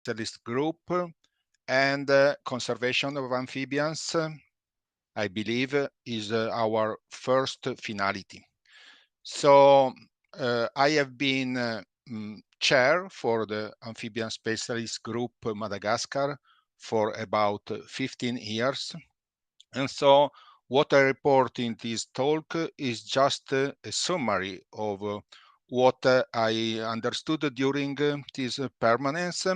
specialist group and conservation of amphibians, I believe, is our first finality. So I have been chair for the Amphibian Specialist Group Madagascar for about 15 years. And so what I report in this talk is just a summary of what I understood during this permanence.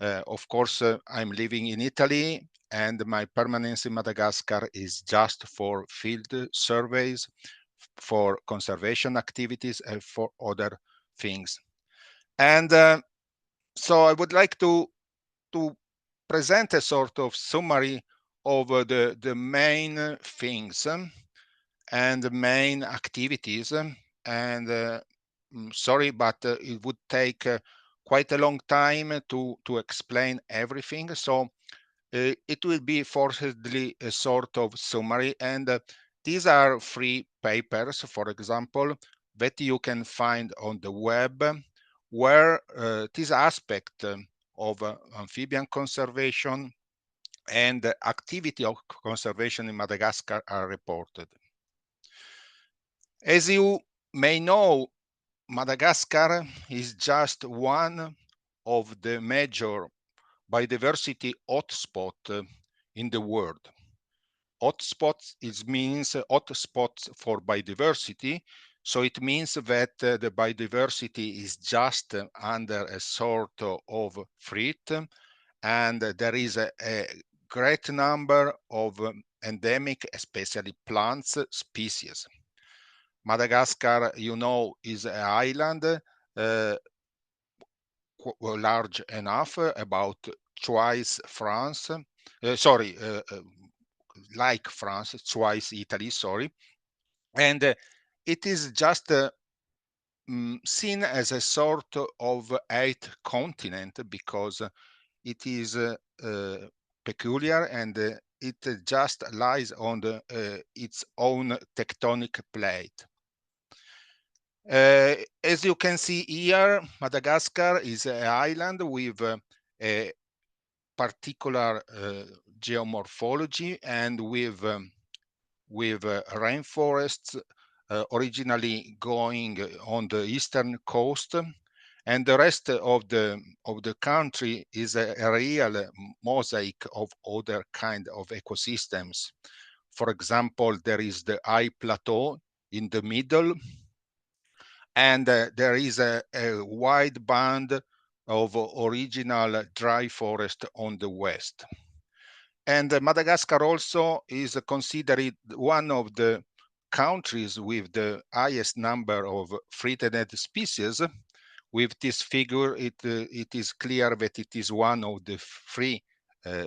Of course, I'm living in Italy, and my permanence in Madagascar is just for field surveys, for conservation activities, and for other things. And so I would like to present a sort of summary of the main things and the main activities. And sorry, but it would take quite a long time to explain everything. So it will be forcedly a sort of summary. And these are free papers, for example, that you can find on the web, where this aspect of amphibian conservation and the activity of conservation in Madagascar are reported. As you may know, Madagascar is just one of the major biodiversity hotspots in the world. Hotspots means hotspots for biodiversity. So it means that the biodiversity is just under a sort of threat, and there is a great number of endemic, especially plants species. Madagascar, you know, is an island large enough, about twice France, like France, twice Italy, sorry. And it is just seen as a sort of eighth continent, because it is peculiar, and it just lies on its own tectonic plate. As you can see here, Madagascar is an island with a particular geomorphology, and with rainforests originally going on the eastern coast, and the rest of the country is a real mosaic of other kind of ecosystems. For example, there is the high plateau in the middle, and there is a wide band of original dry forest on the west. And Madagascar also is considered one of the countries with the highest number of threatened species. With this figure, it is clear that it is one of the three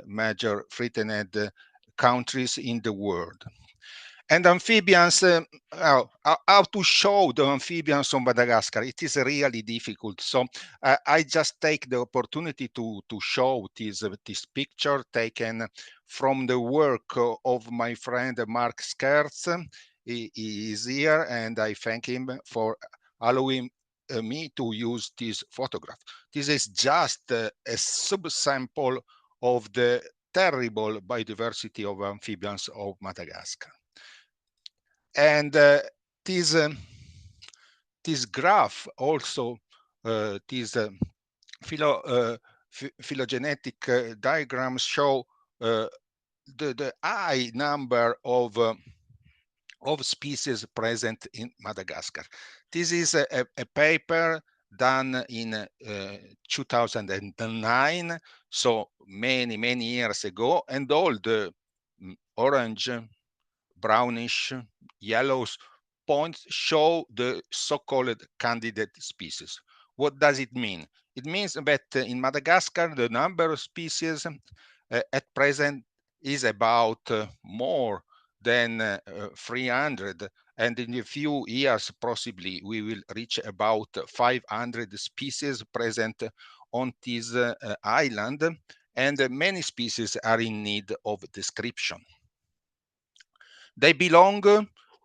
major threatened countries in the world. And amphibians, how to show the amphibians on Madagascar, it is really difficult. So I just take the opportunity to show this picture taken from the work of my friend Mark Skertz. He is here, and I thank him for allowing me to use this photograph. This is just a subsample of the terrible biodiversity of amphibians of Madagascar. And this graph also, these phylogenetic diagrams show the high number of species present in Madagascar. This is a paper done in 2009, so many years ago, and all the orange, brownish, yellows points show the so-called candidate species. What does it mean? It means that in Madagascar, the number of species at present is about more than 300, and in a few years possibly we will reach about 500 species present on this island, and many species are in need of description. They belong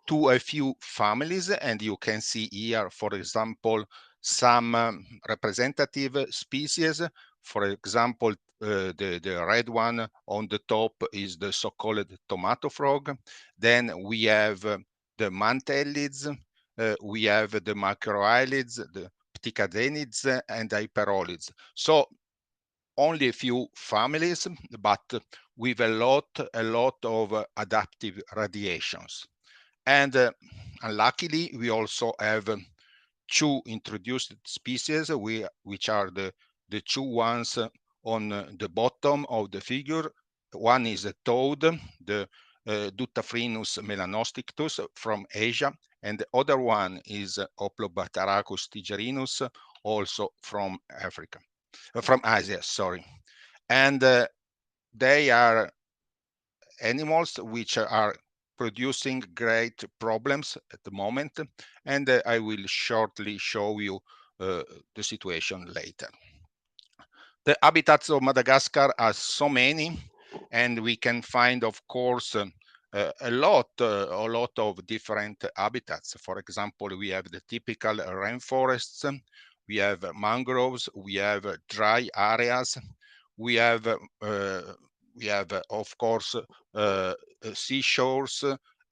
to a few families, and you can see here, for example, some representative species For example, the red one on the top is the so-called tomato frog. Then we have the mantellids, we have the macrohylids, the pticadenids, and hyperolids. So only a few families, but with a lot of adaptive radiations. And unluckily, we also have two introduced species, which are the two ones on the bottom of the figure. One is a toad, the Dutaphrinus melanostictus from Asia, and the other one is Oplobatarachus tigerinus, also from Africa, from Asia, sorry. And they are animals which are producing great problems at the moment, and I will shortly show you the situation later. The habitats of Madagascar are so many, and we can find, of course, a lot of different habitats. For example, we have the typical rainforests, we have mangroves, we have dry areas, we have of course seashores,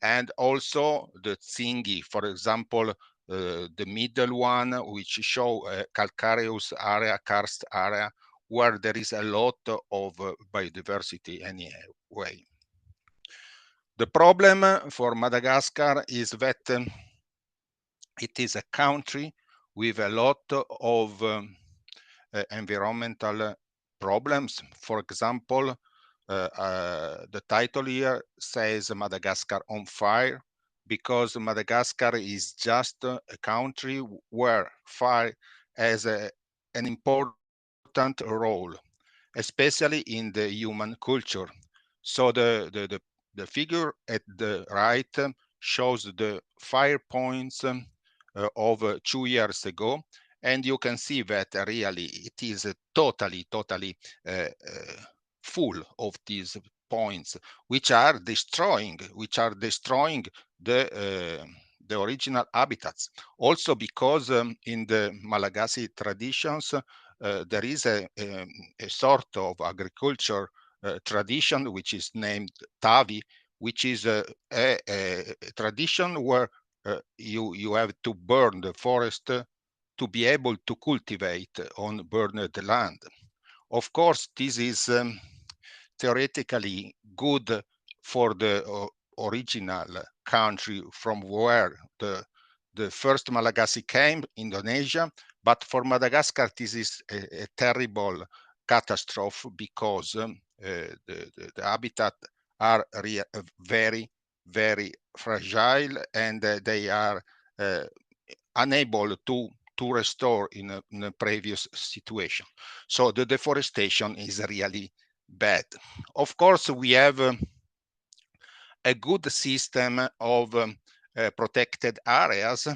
and also the tsingy, for example, the middle one, which show calcareous area, karst area, where there is a lot of biodiversity anyway. The problem for Madagascar is that it is a country with a lot of environmental problems. For example, the title here says Madagascar on fire, because Madagascar is just a country where fire has an important role, especially in the human culture. So the figure at the right shows the fire points of 2 years ago, and you can see that really it is totally full of these points, which are destroying the original habitats. Also because in the Malagasy traditions, there is a sort of agriculture tradition which is named Tavi, which is a tradition where you have to burn the forest to be able to cultivate on burned land. Of course, this is theoretically good for the original country from where the first Malagasy came, Indonesia, but for Madagascar, this is a terrible catastrophe, because the habitat are very fragile, and they are unable to restore in a previous situation. So the deforestation is really bad. Of course, we have a good system of protected areas,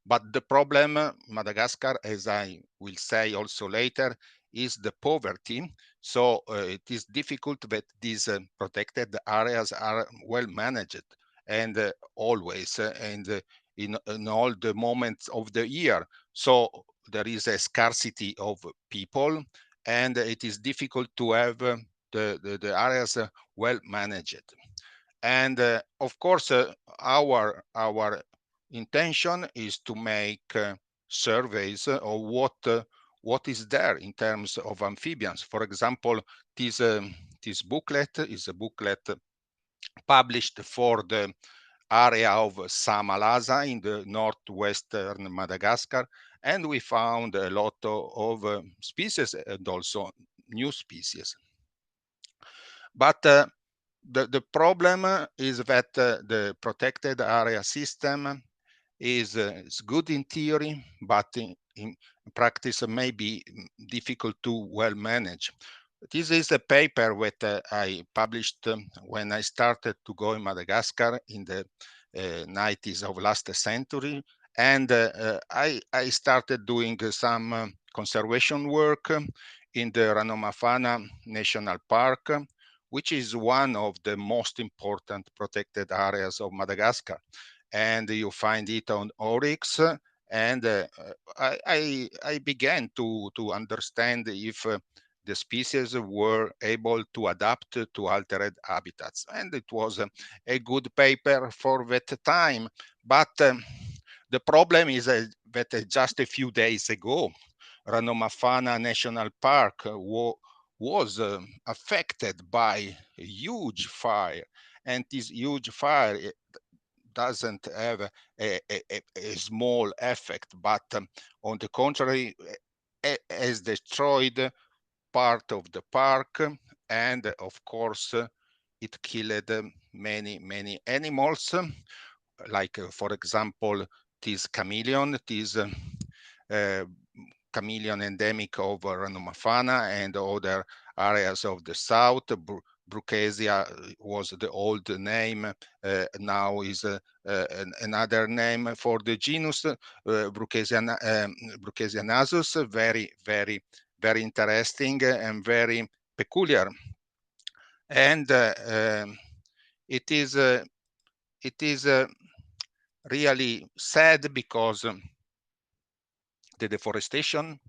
but the problem, Madagascar, as I will say also later, is the poverty. So it is difficult that these protected areas are well managed, and always, and in all the moments of the year. So there is a scarcity of people, and it is difficult to have the areas well managed. And of course, our intention is to make surveys of what is there in terms of amphibians. For example, this booklet is a booklet published for the area of Samalasa in the northwestern Madagascar, and we found a lot of species and also new species. But the problem is that the protected area system is good in theory, but in practice may be difficult to well manage. This is a paper that I published when I started to go in Madagascar in the 90s of last century. And I started doing some conservation work in the Ranomafana National Park, which is one of the most important protected areas of Madagascar. And you find it on Oryx. And I began to understand if the species were able to adapt to altered habitats. And it was a good paper for that time. But the problem is that just a few days ago, Ranomafana National Park was affected by a huge fire. And this huge fire doesn't have a small effect, but on the contrary, has destroyed part of the park, and of course, it killed many animals, like for example, this chameleon, this chameleon endemic of Ranomafana and other areas of the south. Brucasia was the old name, now is another name for the genus, Brucasia nasus. Very interesting and very peculiar. And it is really sad because the deforestation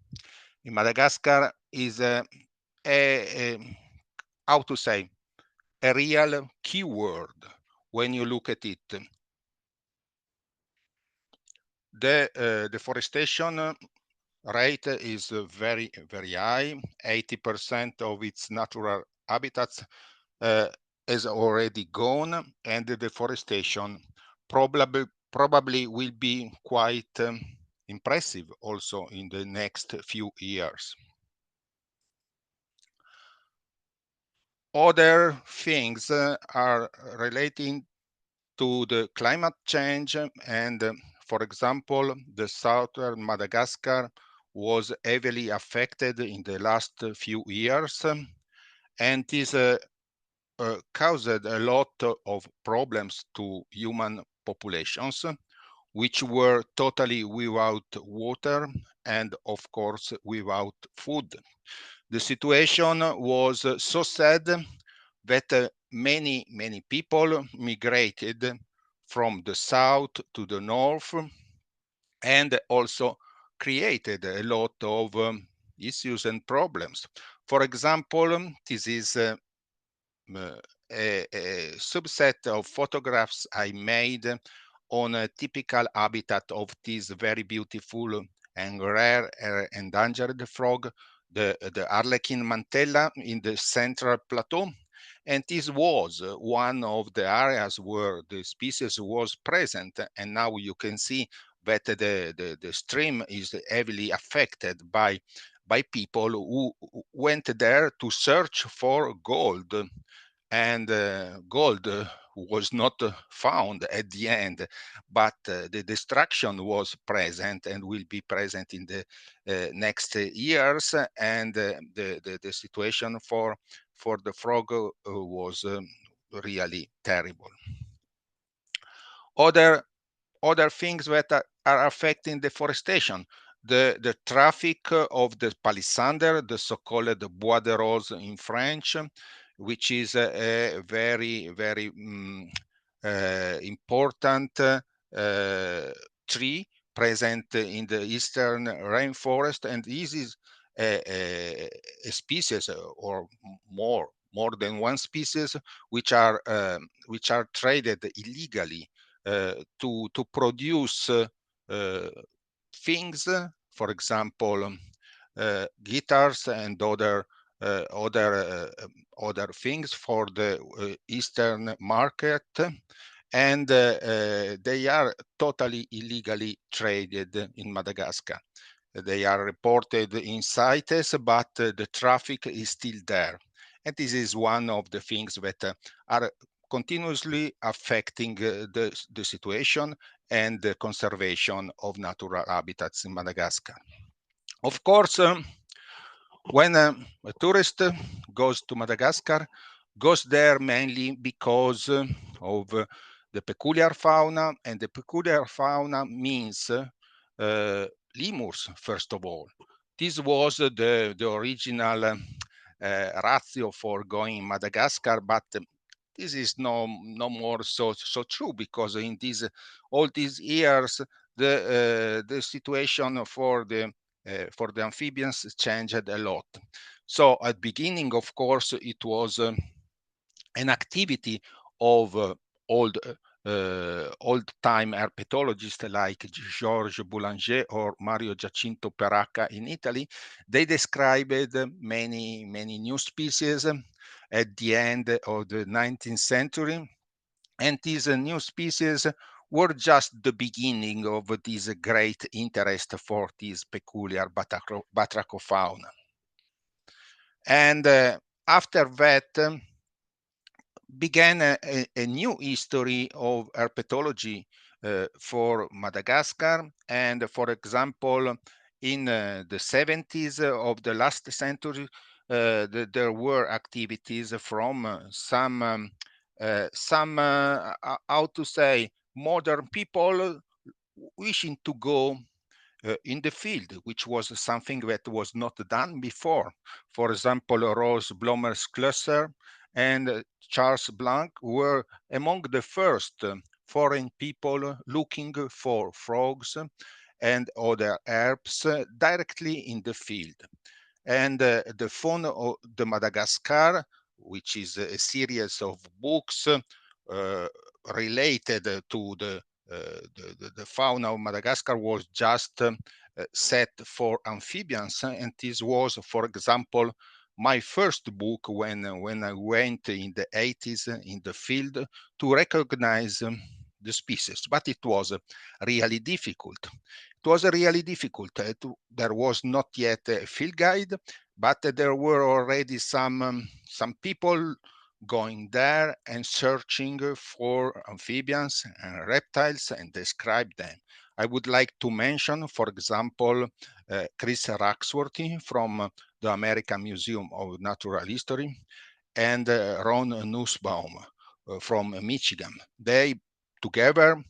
in Madagascar is how to say, a real keyword when you look at it. The deforestation rate is very high. 80% of its natural habitats is already gone, and the deforestation probably will be quite impressive also in the next few years. Other things are relating to the climate change, and for example, the southern Madagascar was heavily affected in the last few years, and this caused a lot of problems to human populations, which were totally without water and of course without food. The situation was so sad that many people migrated from the south to the north, and also created a lot of issues and problems. For example, this is a subset of photographs I made on a typical habitat of this very beautiful and rare endangered frog, the Harlequin mantella in the central plateau. And this was one of the areas where the species was present. And now you can see that the stream is heavily affected by people who went there to search for gold. And gold was not found at the end, but the destruction was present and will be present in the next years. And the situation for the frog was really terrible. Other things that are affecting deforestation: the traffic of the palisander, the so-called bois de rose in French, which is a very important tree present in the eastern rainforest. And this is a species, or more than one species, which are traded illegally to produce things, for example, guitars and other things for the Eastern market. And they are totally illegally traded in Madagascar. They are reported in CITES, but the traffic is still there. And this is one of the things that are continuously affecting the situation and the conservation of natural habitats in Madagascar. Of course, when a tourist goes to Madagascar, goes there mainly because of the peculiar fauna, and the peculiar fauna means lemurs, first of all. This was the original ratio for going in Madagascar, but this is no more so true, because in all these years the situation for the for the amphibians changed a lot. So at beginning, of course, it was an activity of old old-time herpetologists like Georges Boulanger or Mario Giacinto Peracca in Italy. They described many new species at the end of the 19th century, and these new species were just the beginning of this great interest for this peculiar batrachofauna. And after that, began a new history of herpetology for Madagascar. And for example, in the 70s of the last century, there were activities from some how to say, modern people wishing to go in the field, which was something that was not done before. For example, Rose Blomer's cluster and Charles Blanc were among the first foreign people looking for frogs and other herbs directly in the field. And the Faune de Madagascar, which is a series of books related to the fauna of Madagascar, was just set for amphibians. And this was, for example, my first book when I went in the 80s in the field to recognize the species. But it was really difficult. It was really difficult. There was not yet a field guide, but there were already some people going there and searching for amphibians and reptiles and describe them. I would like to mention, for example, Chris Raxworthy from the American Museum of Natural History and Ron Nussbaum from Michigan. They together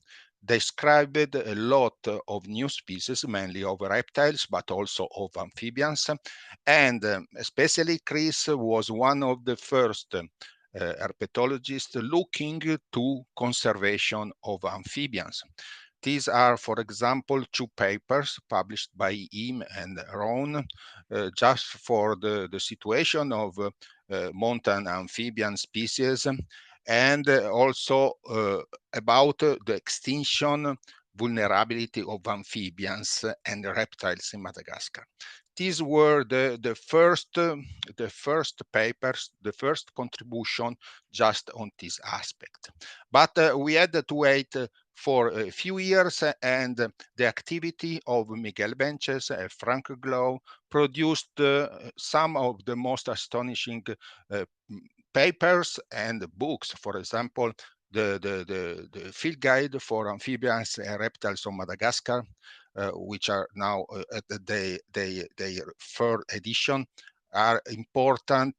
described a lot of new species, mainly of reptiles, but also of amphibians. And especially Chris was one of the first herpetologists looking to conservation of amphibians. These are, for example, two papers published by him and Ron just for the situation of mountain amphibian species, and also about the extinction vulnerability of amphibians and reptiles in Madagascar. These were the first papers, the first contribution just on this aspect. But we had to wait for a few years, and the activity of Miguel Benches and Franco produced some of the most astonishing papers and books. For example, the field guide for amphibians and reptiles of Madagascar, which are now at their third edition, are important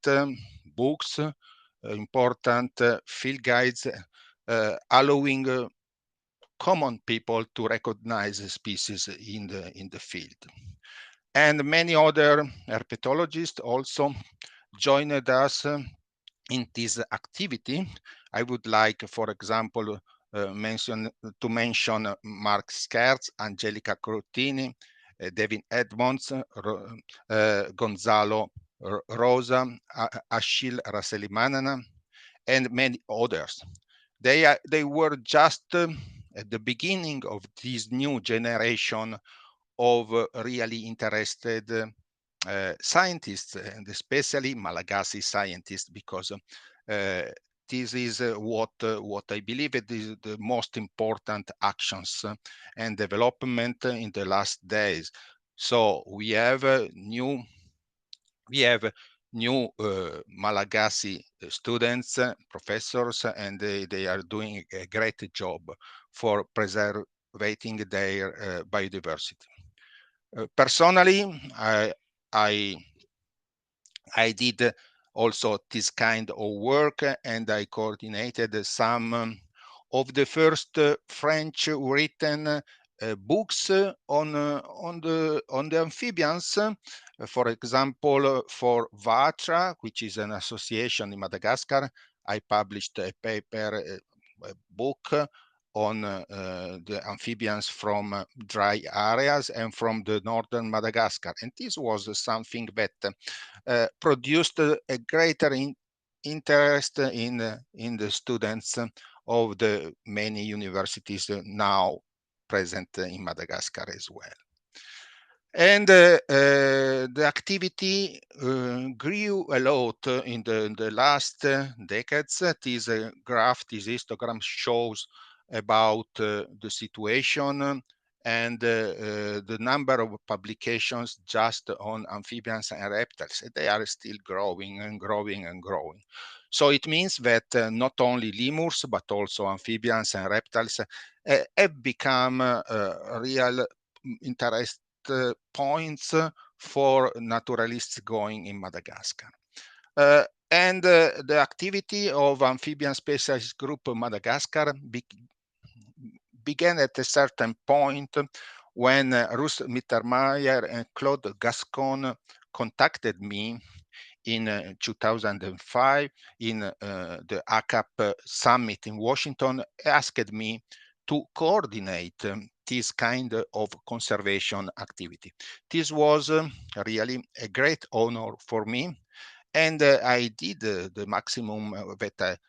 books, important field guides, allowing common people to recognize species in the field. And many other herpetologists also joined us in this activity. I would like, for example, mention Mark Scherz, Angelica Crotini, Devin Edmonds, Gonzalo Rosa, Achille Raselimanana, and many others. They were just at the beginning of this new generation of really interested scientists, and especially Malagasy scientists, because this is what I believe it is the most important actions and development in the last days. So we have new Malagasy students, professors, and they are doing a great job for preserving their biodiversity. Personally, I did also this kind of work, and I coordinated some of the first French written books on the amphibians. For example, for VATRA, which is an association in Madagascar, I published a paper, a book on the amphibians from dry areas and from the northern Madagascar. And this was something that produced a greater interest in the students of the many universities now present in Madagascar as well. And the activity grew a lot in the last decades. This graph, this histogram shows about the situation and the number of publications just on amphibians and reptiles. They are still growing and growing and growing. So it means that not only lemurs, but also amphibians and reptiles have become real interest points for naturalists going in Madagascar. And the activity of Amphibian Specialist Group Madagascar began at a certain point when Russ Mittermeier and Claude Gascon contacted me in 2005 in the ACAP summit in Washington, asked me to coordinate this kind of conservation activity. This was really a great honor for me, and I did the maximum that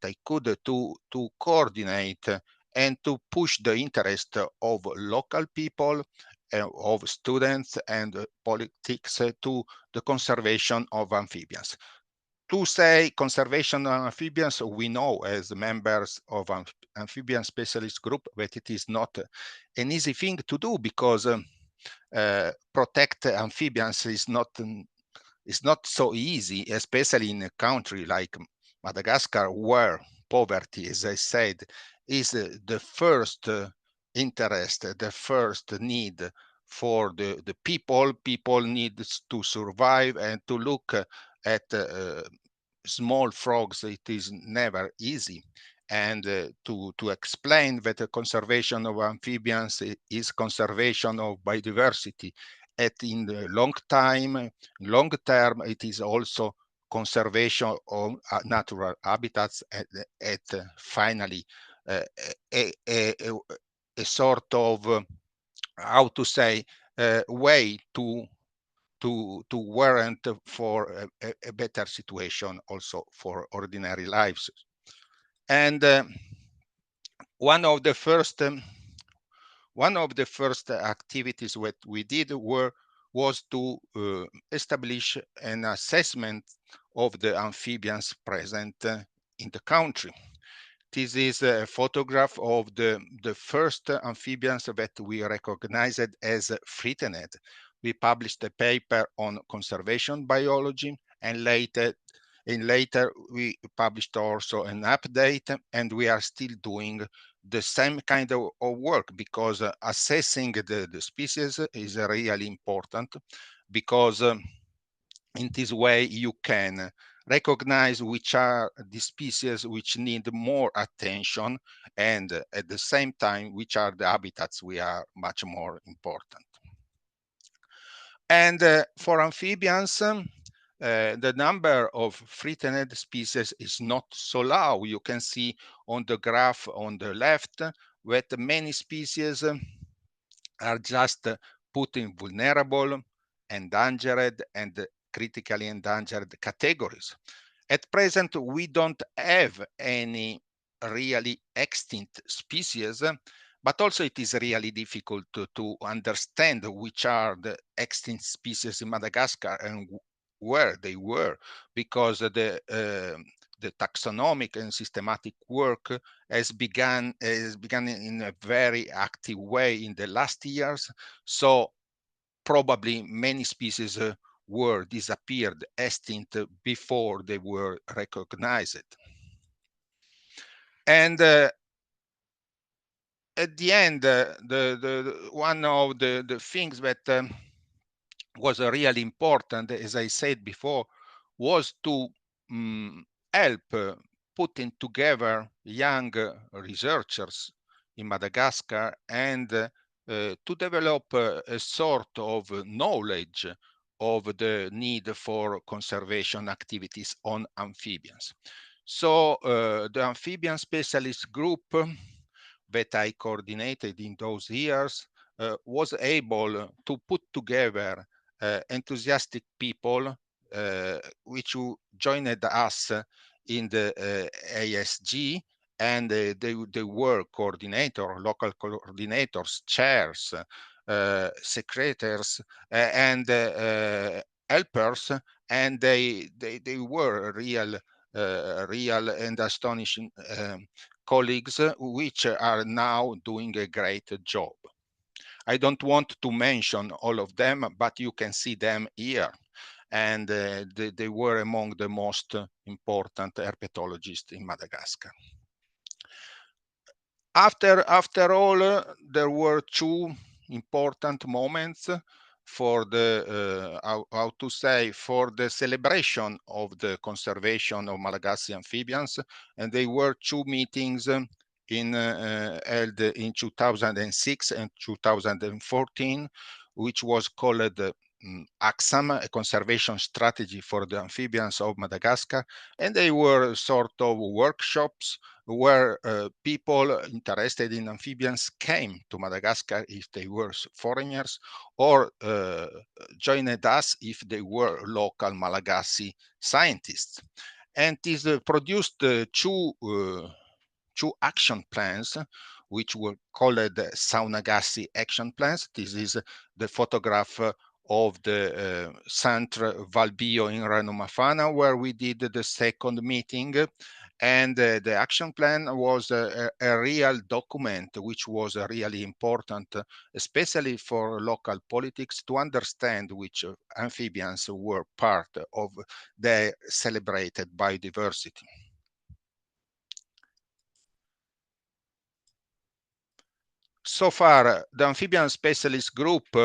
I could to coordinate and to push the interest of local people, of students and politics to the conservation of amphibians. To say conservation of amphibians, we know as members of amphibian specialist group that it is not an easy thing to do, because protect amphibians is not so easy, especially in a country like Madagascar, where poverty, as I said, is the first interest, the first need for the people. People need to survive, and to look at small frogs, it is never easy. And to explain that the conservation of amphibians is conservation of biodiversity, and in the long term, it is also conservation of natural habitats, at finally a sort of how to say way to warrant for a better situation also for ordinary lives. And one of the first activities that we did was to establish an assessment of the amphibians present in the country. This is a photograph of the first amphibians that we recognized as threatened. We published a paper on conservation biology, and later we published also an update, and we are still doing the same kind of work, because assessing the species is really important, because in this way you can recognize which are the species which need more attention, and at the same time which are the habitats which are much more important. And for amphibians, the number of threatened species is not so low. You can see on the graph on the left that many species are just put in vulnerable, endangered, and critically endangered categories. At present, we don't have any really extinct species, but also it is really difficult to understand which are the extinct species in Madagascar and where they were, because the taxonomic and systematic work has begun in a very active way in the last years. So probably many species were disappeared, extinct, before they were recognized. And at the end, one of the things that was really important, as I said before, was to help putting together young researchers in Madagascar, and to develop a sort of knowledge of the need for conservation activities on amphibians. So the amphibian specialist group that I coordinated in those years was able to put together enthusiastic people which joined us in the ASG, and they were local coordinators, chairs, secretaries, and helpers, and they were real and astonishing colleagues, which are now doing a great job. I don't want to mention all of them, but you can see them here. And they were among the most important herpetologists in Madagascar. After all, there were two important moments for the how to say, for the celebration of the conservation of Malagasy amphibians, and they were two meetings held in 2006 and 2014, which was called AXAM, a conservation strategy for the amphibians of Madagascar, and they were sort of workshops where people interested in amphibians came to Madagascar if they were foreigners, or joined us if they were local Malagasy scientists. And this produced two action plans, which were called Saunagasi action plans. This is the photograph of the Centre Valbio in Ranomafana, where we did the second meeting. And the action plan was a real document, which was really important, especially for local politics, to understand which amphibians were part of the celebrated biodiversity. So far, the amphibian specialist group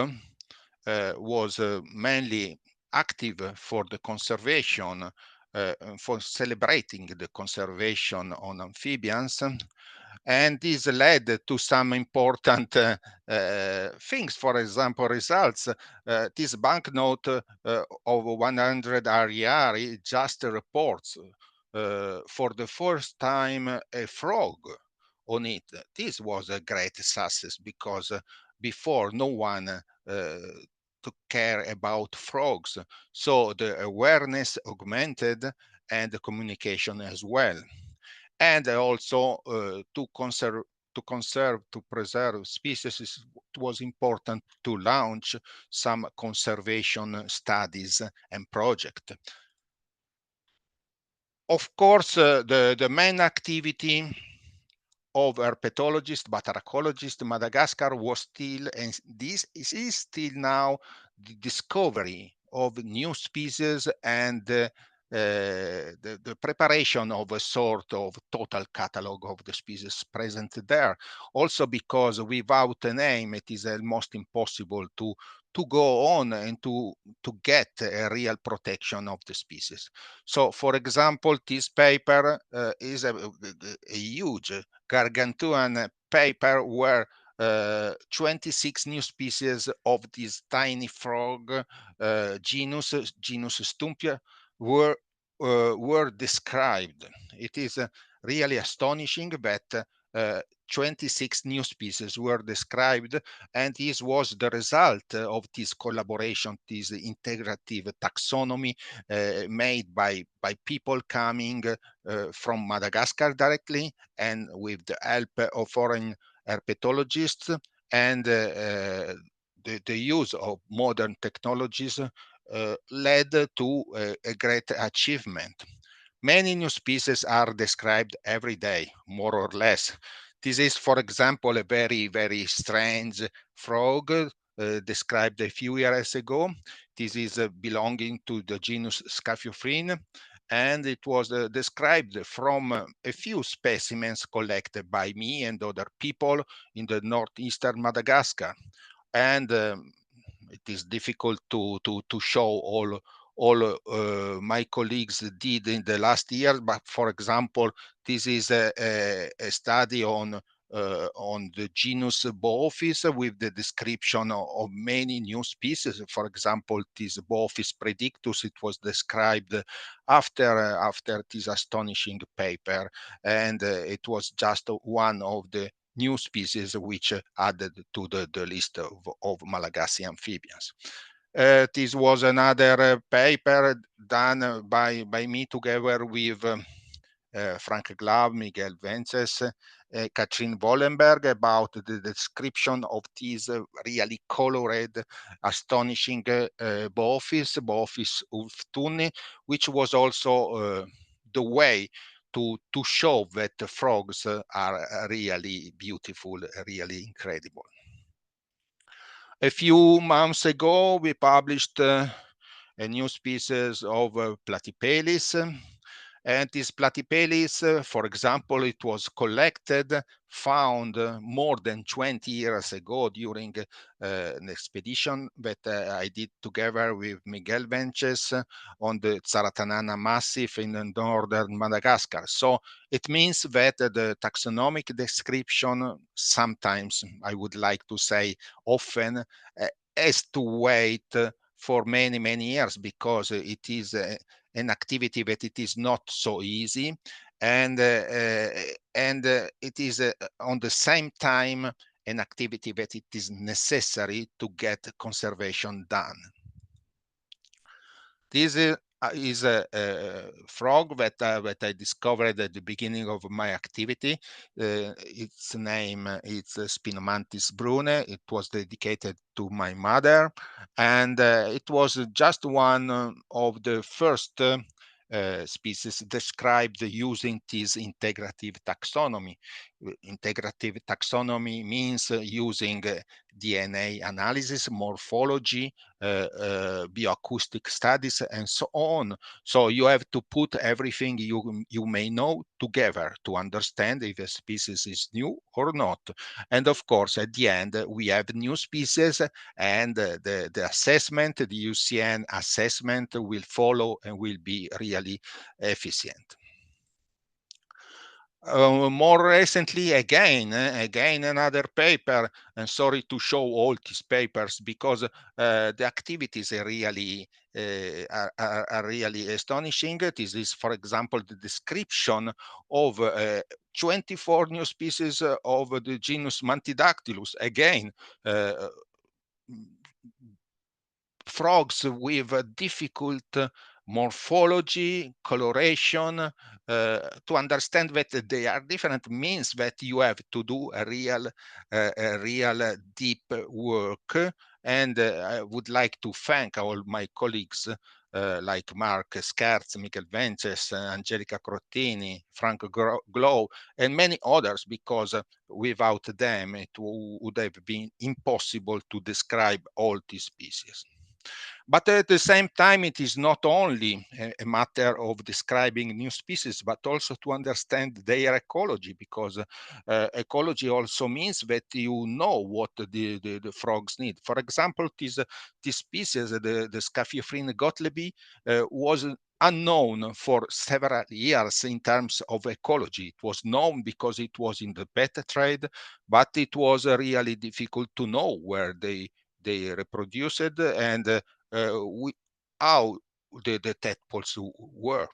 was mainly active for the conservation, for celebrating the conservation on amphibians. And this led to some important things. For example, results. This banknote of 100 RER just reports for the first time a frog on it. This was a great success, because before no one took care about frogs. So the awareness augmented, and the communication as well. And also to preserve species, it was important to launch some conservation studies and projects. Of course, the main activity of herpetologists, but archaeologists, Madagascar was still, and this is still now, the discovery of new species, and the preparation of a sort of total catalog of the species present there. Also because without a name, it is almost impossible to go on and to get a real protection of the species. So, for example, this paper is a huge gargantuan paper where 26 new species of this tiny frog genus Stumpia were described. It is really astonishing that 26 new species were described, and this was the result of this collaboration, this integrative taxonomy made by people coming from Madagascar directly, and with the help of foreign herpetologists, and the use of modern technologies led to a great achievement. Many new species are described every day, more or less. This is, for example, a very, very strange frog described a few years ago. This is belonging to the genus Scaphiophryne, and it was described from a few specimens collected by me and other people in the northeastern Madagascar. And it is difficult to show all my colleagues did in the last year, but for example, this is a study on the genus Boophis with the description of many new species. For example, this Boophis predictus, it was described after this astonishing paper, and it was just one of the new species which added to the list of Malagasy amphibians. This was another paper done by me together with Frank Glav, Miguel Vences, Katrin Wollenberg, about the description of these really colored, astonishing Bophis ulftuni, which was also the way to show that the frogs are really beautiful, really incredible. A few months ago, we published a new species of Platypellis. And this Platypellis, for example, it was collected, found more than 20 years ago during an expedition that I did together with Miguel Vences on the Tsaratanana Massif in northern Madagascar. So it means that the taxonomic description sometimes, I would like to say often, has to wait for many, many years because it is an activity that it is not so easy, and it is on the same time an activity that it is necessary to get conservation done. This is a frog that I discovered at the beginning of my activity. Its name is Spinomantis brune. It was dedicated to my mother, and it was just one of the first species described using this integrative taxonomy. Integrative taxonomy means using DNA analysis, morphology, bioacoustic studies, and so on. So you have to put everything you may know together to understand if a species is new or not. And of course, at the end, we have new species, and the assessment, the IUCN assessment, will follow and will be really efficient. More recently, again another paper, and sorry to show all these papers because the activities are really astonishing. This is, for example, the description of 24 new species of the genus Mantidactylus. Again, frogs with difficult morphology, coloration. To understand that they are different means that you have to do a real deep work. And I would like to thank all my colleagues like Mark Scherz, Miguel Vences, Angelica Crottini, Franco Glow, and many others, because without them it would have been impossible to describe all these species. But at the same time, it is not only a matter of describing new species, but also to understand their ecology, because ecology also means that you know what the frogs need. For example, this species, the Scaphiophryne gottlieby, was unknown for several years in terms of ecology. It was known because it was in the pet trade, but it was really difficult to know where they reproduced and how the tadpoles were.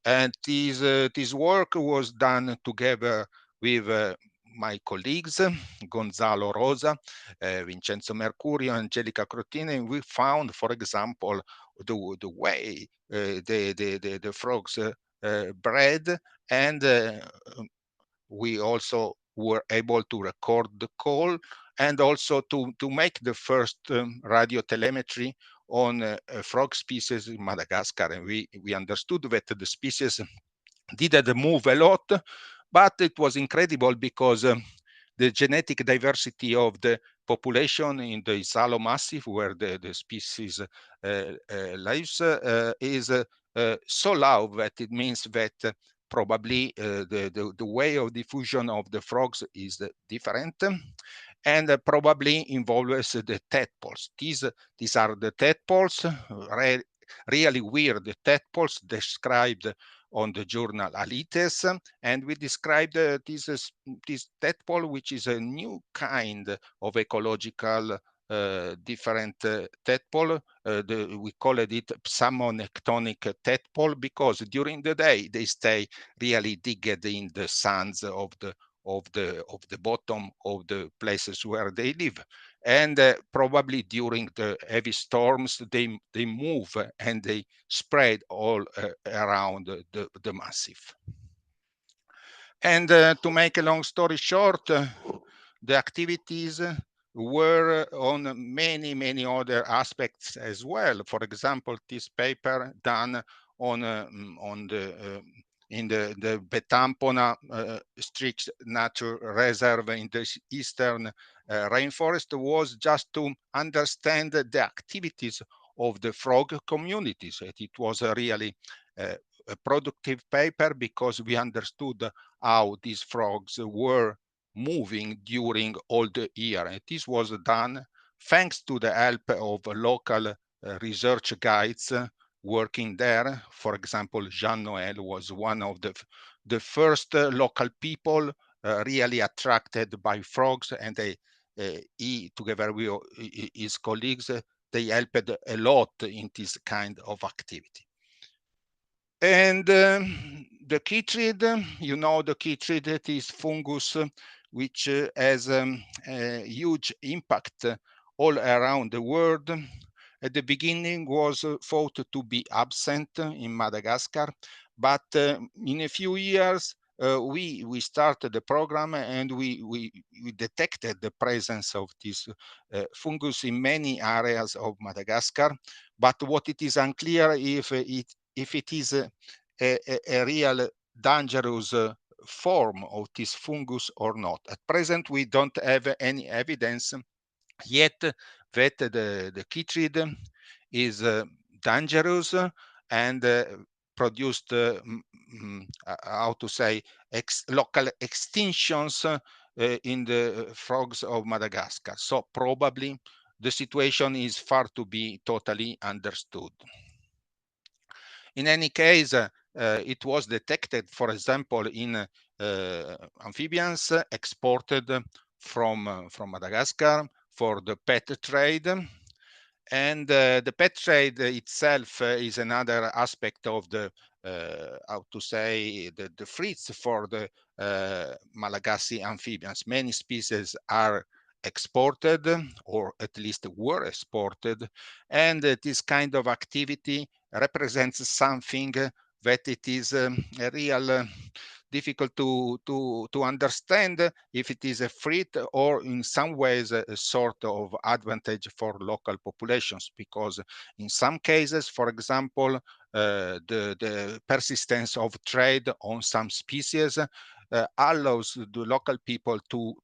And this work was done together with my colleagues, Gonzalo Rosa, Vincenzo Mercurio, Angelica Crottini, and we found, for example, the way the frogs bred, and we also were able to record the call, and also to make the first radio telemetry on a frog species in Madagascar. And we understood that the species didn't move a lot, but it was incredible because the genetic diversity of the population in the Isalo Massif, where the species lives, is so low that it means that probably the way of diffusion of the frogs is different, and probably involves the tadpoles. These are the tadpoles, really weird tadpoles described on the journal Alites, and we described this tadpole, which is a new kind of ecological different tadpole. We called it psammonectonic tadpole because during the day they stay really digged in the sands of of the bottom of the places where they live. And probably during the heavy storms, they move and they spread all around the massif. And to make a long story short, the activities were on many other aspects as well. For example, this paper done on the in the Betampona strict nature reserve in the eastern rainforest was just to understand the activities of the frog communities. It was a really a productive paper because we understood how these frogs were moving during all the year. And this was done thanks to the help of local research guides working there. For example, Jean-Noël was one of the first local people really attracted by frogs, and he, together with his colleagues, they helped a lot in this kind of activity. And the chytrid, you know, the chytrid, it is fungus which has a huge impact all around the world. At the beginning was thought to be absent in Madagascar, but in a few years we started the program and we detected the presence of this fungus in many areas of Madagascar. But what it is unclear if it is a real dangerous form of this fungus or not. At present, we don't have any evidence yet that the chytrid is dangerous and produced, how to say, local extinctions in the frogs of Madagascar. So probably the situation is far to be totally understood. In any case, it was detected, for example, in amphibians exported from Madagascar for the pet trade. And the pet trade itself is another aspect of the, how to say, the threats for the Malagasy amphibians. Many species are exported, or at least were exported, and this kind of activity represents something that it is a real difficult to understand if it is a threat or in some ways a sort of advantage for local populations, because in some cases, for example, the persistence of trade on some species allows the local people to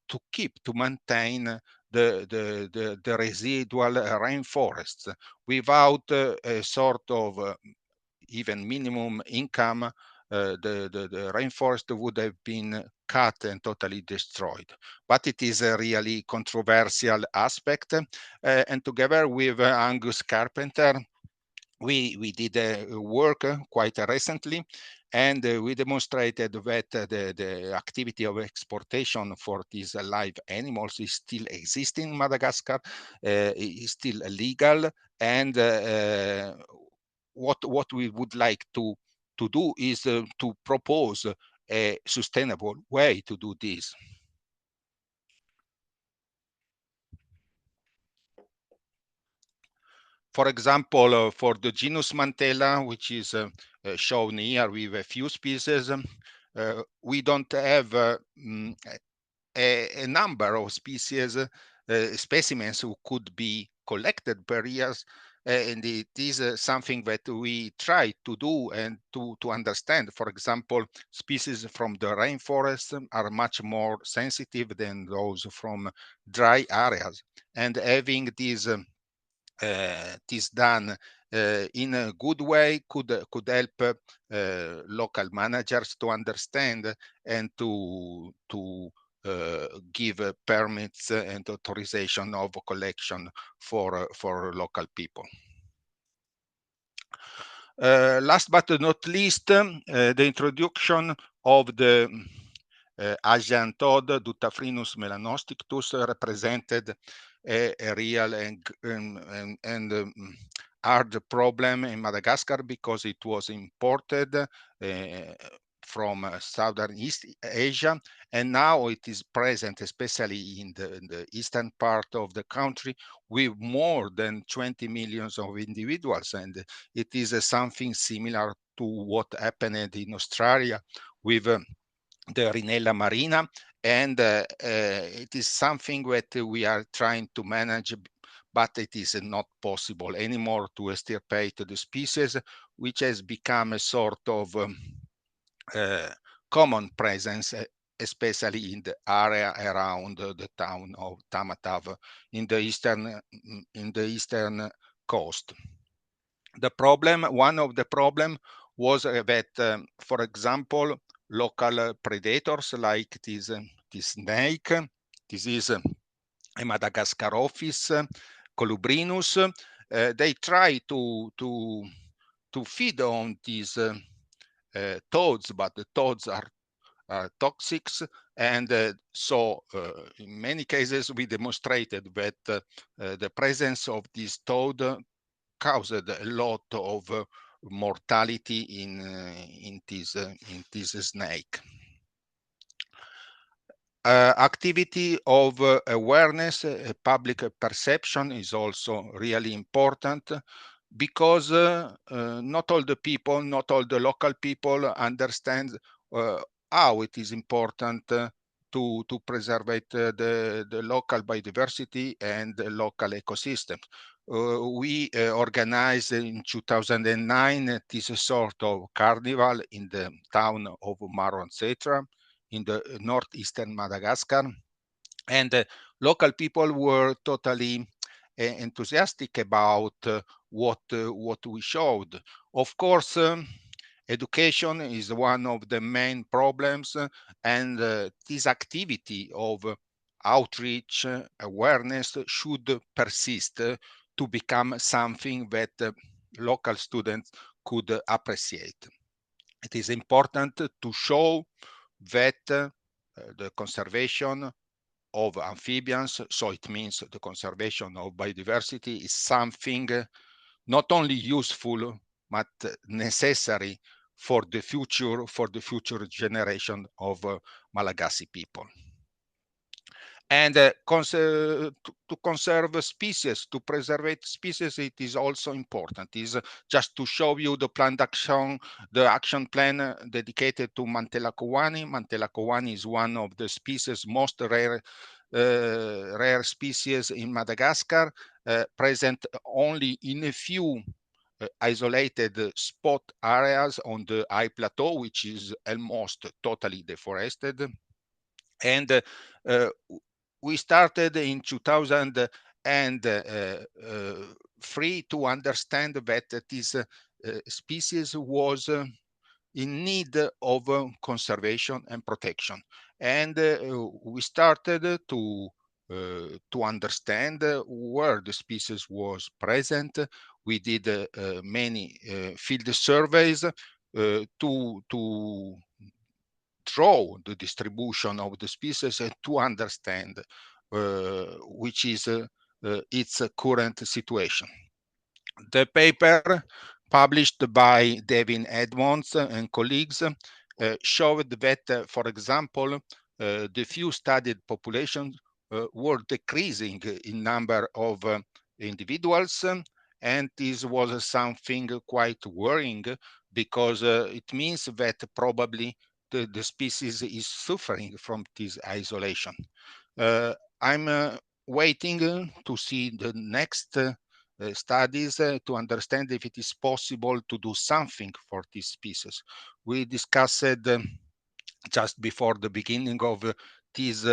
maintain the residual rainforests without a sort of even minimum income. The rainforest would have been cut and totally destroyed. But it is a really controversial aspect. And together with Angus Carpenter, we did work quite recently, and we demonstrated that the activity of exportation for these live animals is still existing in Madagascar, is still legal, and what we would like to do is to propose a sustainable way to do this. For example, for the genus Mantella, which is shown here with a few species, we don't have a number of species, specimens who could be collected per year. And it is something that we try to do and to understand. For example, species from the rainforest are much more sensitive than those from dry areas. And having this done in a good way could help local managers to understand and to give permits and authorization of collection for local people. Last but not least, the introduction of the Asian toad, Dutafrinus melanostictus, represented a real and hard problem in Madagascar because it was imported from Southern East Asia, and now it is present, especially in the eastern part of the country, with more than 20 millions of individuals. And it is something similar to what happened in Australia with the Rhinella marina, and it is something that we are trying to manage, but it is not possible anymore to extirpate the species, which has become a sort of common presence, especially in the area around the town of Tamatave in the eastern coast. The problem, one of the problem was that, for example, local predators like this snake, this is a Madagascar office, Colubrinus, they try to feed on these toads, but the toads are toxic, and so in many cases we demonstrated that the presence of this toad caused a lot of mortality in this snake. Activity of awareness, public perception is also really important, because not all the people, not all the local people understand how it is important to preserve the local biodiversity and the local ecosystem. We organized in 2009 this sort of carnival in the town of Maroncetra in the northeastern Madagascar, and local people were totally enthusiastic about what we showed. Of course, education is one of the main problems, and this activity of outreach awareness should persist to become something that local students could appreciate. It is important to show that the conservation of amphibians, so it means the conservation of biodiversity, is something not only useful but necessary for the future generation of Malagasy people. And to conserve species, to preserve species, it is also important. Is just to show you the planned action, the action plan dedicated to Mantella kowani. Mantella kowani is one of the species, most rare species in Madagascar, present only in a few isolated spot areas on the high plateau, which is almost totally deforested. And we started in 2003 to understand that this species was in need of conservation and protection. And we started to understand where the species was present. We did many field surveys to draw the distribution of the species and to understand which is its current situation. The paper published by Devin Edmonds and colleagues showed that, for example, the few studied populations were decreasing in number of individuals, and this was something quite worrying, because it means that probably the species is suffering from this isolation. I'm waiting to see the next studies to understand if it is possible to do something for this species. We discussed just before the beginning of this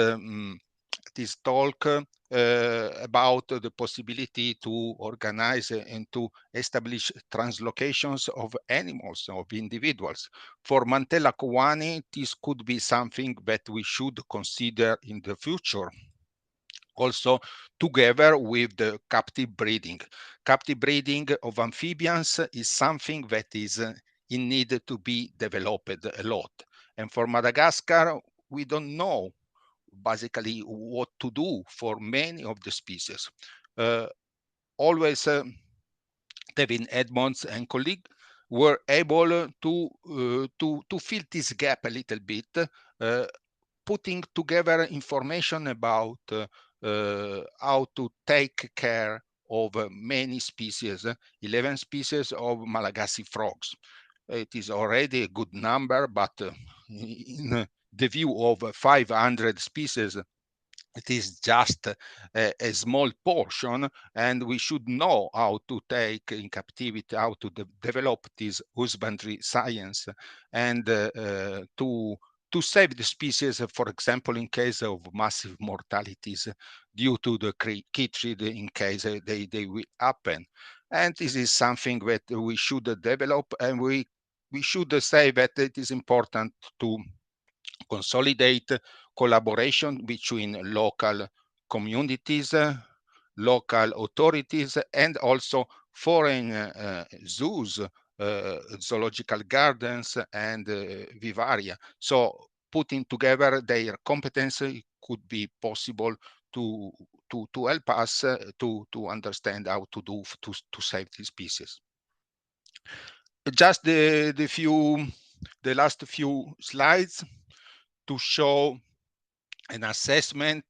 talk about the possibility to organize and to establish translocations of animals, of individuals. For Mantella kowani, this could be something that we should consider in the future, also together with the captive breeding. Captive breeding of amphibians is something that is in need to be developed a lot. And for Madagascar, we don't know basically what to do for many of the species. Always Devin Edmonds and colleague were able to fill this gap a little bit, putting together information about how to take care of many species, 11 species of Malagasy frogs. It is already a good number, but in the view of 500 species, it is just a small portion, and we should know how to take in captivity, how to develop this husbandry science, and to save the species, for example, in case of massive mortalities due to the chytrid, in case they will happen. And this is something that we should develop, and we should say that it is important to consolidate collaboration between local communities, local authorities, and also foreign zoos, zoological gardens, and vivaria. So putting together their competence could be possible to help us to understand how to do to save these species. Just the last few slides to show an assessment,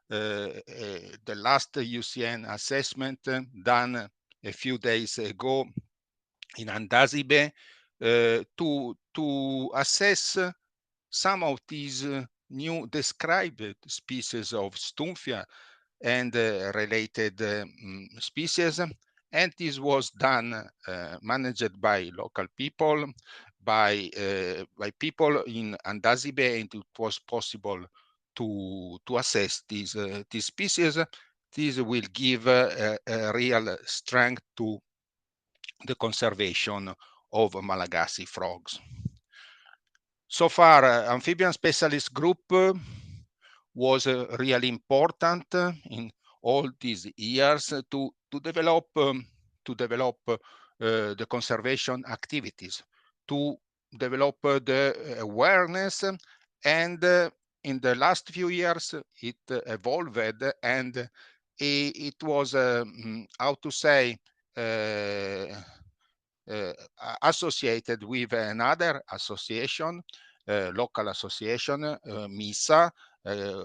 the last IUCN assessment done a few days ago in Andasibe, to assess some of these new described species of Stumphia and related species. And this was done, managed by local people, by people in Andasibe, and it was possible to assess these species. This will give a real strength to the conservation of Malagasy frogs. So far, Amphibian Specialist Group was really important in all these years to develop the conservation activities, to develop the awareness, and in the last few years it evolved, and it was how to say, associated with another association, local association, MISA,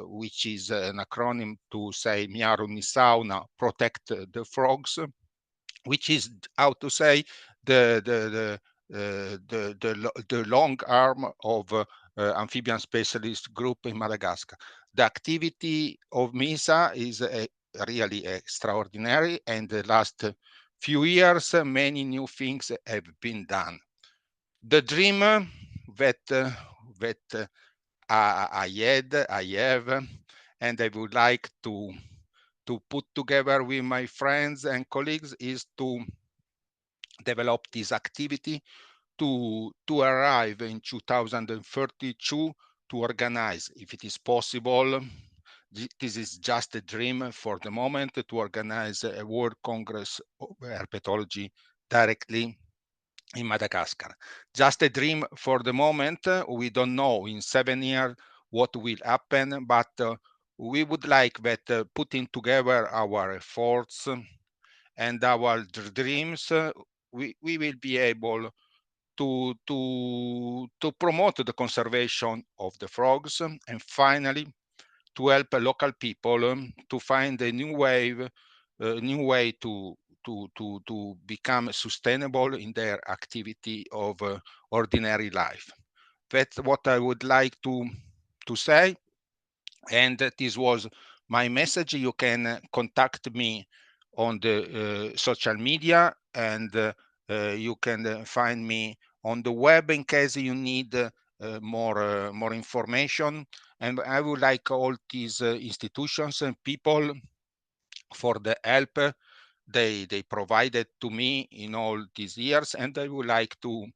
which is an acronym to say Miaru Nisauna, protect the frogs, which is how to say the long arm of Amphibian Specialist Group in Madagascar. The activity of MISA is really extraordinary, and the last few years many new things have been done. The dream that I have, and I would like to put together with my friends and colleagues, is to develop this activity to arrive in 2032 to organize, if it is possible. This is just a dream for the moment, to organize a World Congress of Herpetology directly in Madagascar. Just a dream for the moment. We don't know in 7 years what will happen, but we would like that putting together our efforts and our dreams, we will be able to promote the conservation of the frogs, and finally to help local people to find a new way to become sustainable in their activity of ordinary life. That's what I would like to say, and this was my message. You can contact me on the social media, and you can find me on the web in case you need more information. And I would like all these institutions and people for the help they provided to me in all these years, and I would like to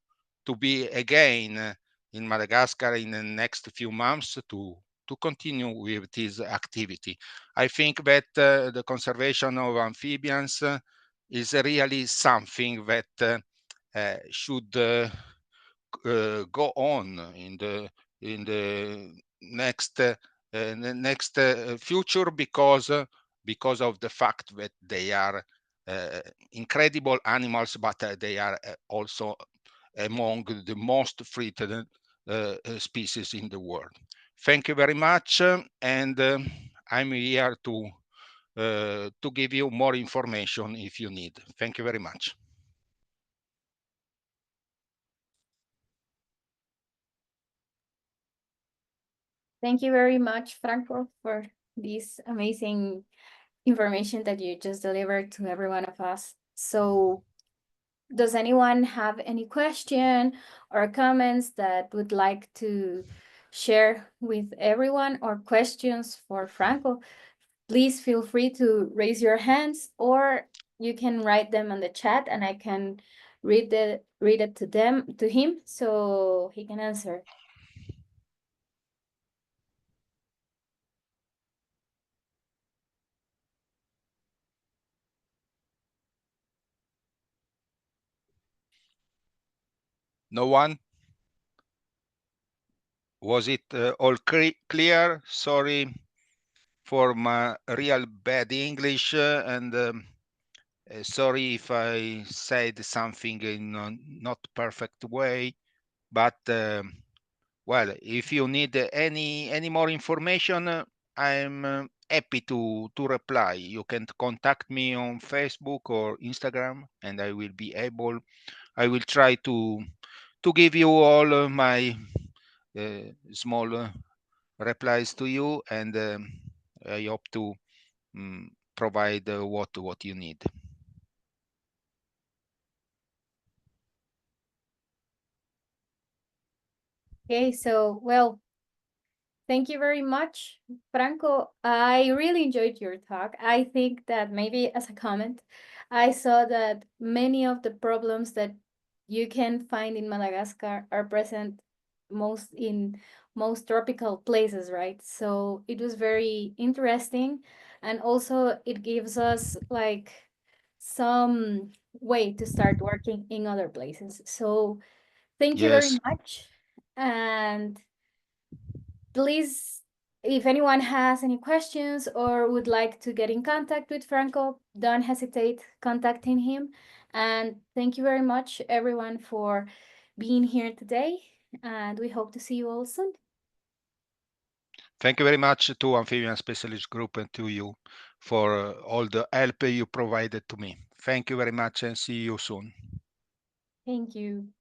be again in Madagascar in the next few months to continue with this activity. I think that the conservation of amphibians is really something that should go on in the next future, because of the fact that they are incredible animals, but they are also among the most threatened species in the world. Thank you very much, and I'm here to give you more information if you need. Thank you very much. Thank you very much, Franco, for this amazing information that you just delivered to every one of us. So, does anyone have any question or comments that would like to share with everyone or questions for Franco? Please feel free to raise your hands, or you can write them on the chat and I can read it to him so he can answer. No one? Was it all clear? Sorry for my real bad English, and sorry if I said something in a not perfect way, but well, if you need any more information, I'm happy to reply. You can contact me on Facebook or Instagram, and I will be able. I will try to give you all my small replies to you, and I hope to provide what you need. Okay, so well, thank you very much, Franco. I really enjoyed your talk. I think that maybe as a comment, I saw that many of the problems that you can find in Madagascar are present in most tropical places, right? So it was very interesting. And also it gives us like some way to start working in other places. So thank you very Yes. much. And please, if anyone has any questions or would like to get in contact with Franco, don't hesitate contacting him. And thank you very much, everyone, for being here today. And we hope to see you all soon. Thank you very much to Amphibian Specialist Group and to you for all the help you provided to me. Thank you very much and see you soon. Thank you.